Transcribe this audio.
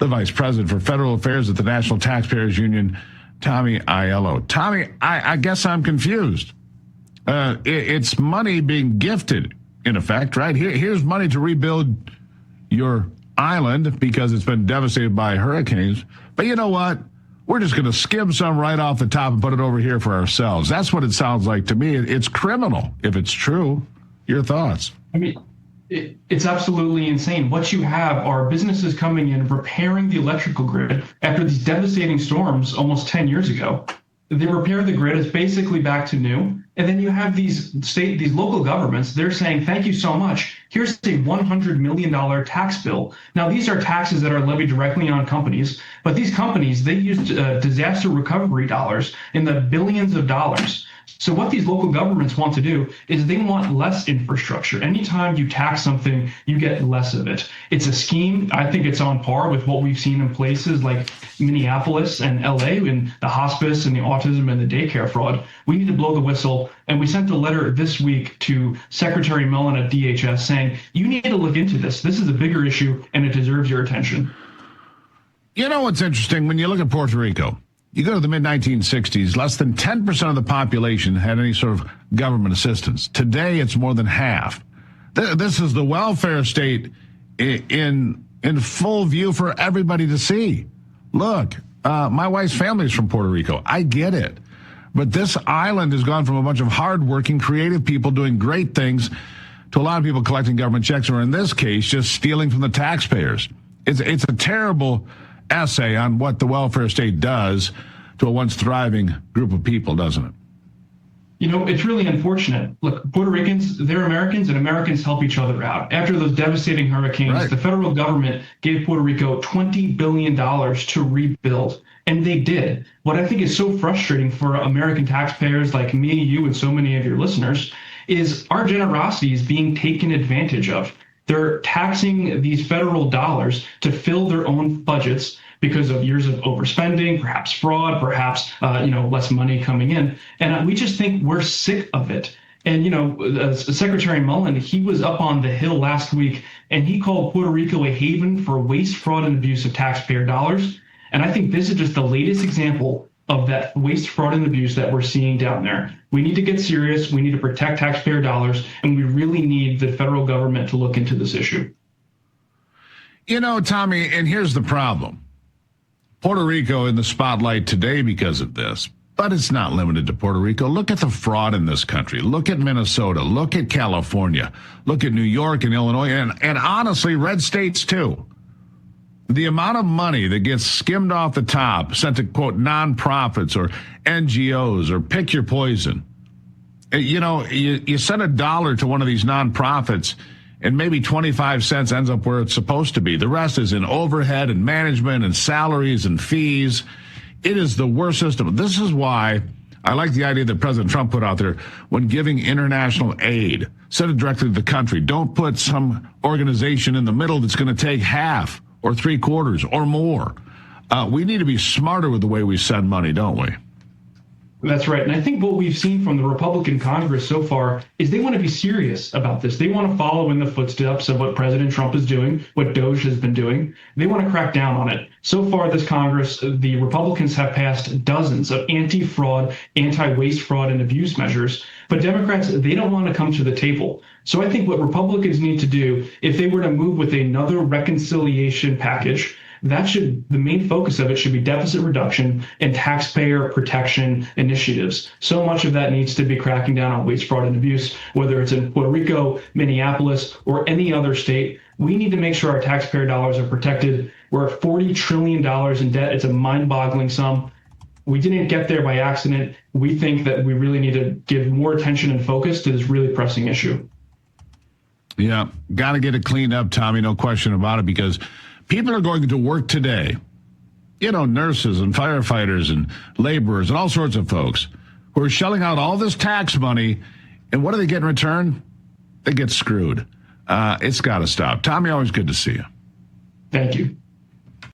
the Vice President for Federal Affairs at the National Taxpayers Union, Tommy Aiello. Tommy, I guess I'm confused. It's money being gifted, in effect, right? Here's money to rebuild your island because it's been devastated by hurricanes. But you know what? We're just going to skim some right off the top and put it over here for ourselves. That's what it sounds like to me. It's criminal if it's true. Your thoughts? I mean, it's absolutely insane. What you have are businesses coming in, repairing the electrical grid after these devastating storms almost 10 years ago. They repair the grid, it's basically back to new. And then you have these local governments, they're saying, thank you so much. Here's a $100 million tax bill. Now, these are taxes that are levied directly on companies, but these companies, they use disaster recovery dollars in the billions of dollars. So what these local governments want to do is they want less infrastructure. Anytime you tax something, you get less of it. It's a scheme. I think it's on par with what we've seen in places like Minneapolis and LA in the hospice and the autism and the daycare fraud. We need to blow the whistle. And we sent a letter this week to Secretary Mellon at DHS saying, you need to look into this. This is a bigger issue and it deserves your attention. You know what's interesting? When you look at Puerto Rico, you go to the mid-1960s, less than 10% of the population had any sort of government assistance. Today, it's more than half. This is the welfare state in full view for everybody to see. Look, my wife's family is from Puerto Rico. I get it. But this island has gone from a bunch of hardworking, creative people doing great things to a lot of people collecting government checks, or in this case, just stealing from the taxpayers. It's a terrible essay on what the welfare state does to a once thriving group of people, doesn't it? You know, it's really unfortunate. Look, Puerto Ricans, they're Americans, and Americans help each other out. After those devastating hurricanes, right, the federal government gave Puerto Rico $20 billion to rebuild, and they did. What I think is so frustrating for American taxpayers like me, you, and so many of your listeners is our generosity is being taken advantage of. They're taxing these federal dollars to fill their own budgets because of years of overspending, perhaps fraud, perhaps less money coming in. And we just think we're sick of it. And, Secretary Mellon, he was up on the Hill last week, and he called Puerto Rico a haven for waste, fraud, and abuse of taxpayer dollars. And I think this is just the latest example of that waste, fraud, and abuse that we're seeing down there. We need to get serious. We need to protect taxpayer dollars, and we really need the federal government to look into this issue. You know, Tommy, and here's the problem. Puerto Rico in the spotlight today because of this, but it's not limited to Puerto Rico. Look at the fraud in this country. Look at Minnesota. Look at California. Look at New York and Illinois, and honestly, red states too. The amount of money that gets skimmed off the top, sent to, quote, nonprofits or NGOs or pick your poison. You send $1 to one of these nonprofits, and maybe 25 cents ends up where it's supposed to be. The rest is in overhead and management and salaries and fees. It is the worst system. This is why I like the idea that President Trump put out there when giving international aid. Send it directly to the country. Don't put some organization in the middle that's going to take half or 3/4 or more. We need to be smarter with the way we send money, don't we? That's right. And I think what we've seen from the Republican Congress so far is they want to be serious about this. They want to follow in the footsteps of what President Trump is doing, what Doge has been doing. They want to crack down on it. So far, this Congress, the Republicans have passed dozens of anti-fraud, anti-waste, fraud, and abuse measures. But Democrats, they don't want to come to the table. So I think what Republicans need to do, if they were to move with another reconciliation package, the main focus of it should be deficit reduction and taxpayer protection initiatives. So much of that needs to be cracking down on waste, fraud, and abuse, whether it's in Puerto Rico, Minneapolis, or any other state. We need to make sure our taxpayer dollars are protected. We're at $40 trillion in debt. It's a mind-boggling sum. We didn't get there by accident. We think that we really need to give more attention and focus to this really pressing issue. Yeah, got to get it cleaned up, Tommy, no question about it, because people are going to work today, nurses and firefighters and laborers and all sorts of folks who are shelling out all this tax money. And what do they get in return? They get screwed. It's got to stop. Tommy, always good to see you. Thank you.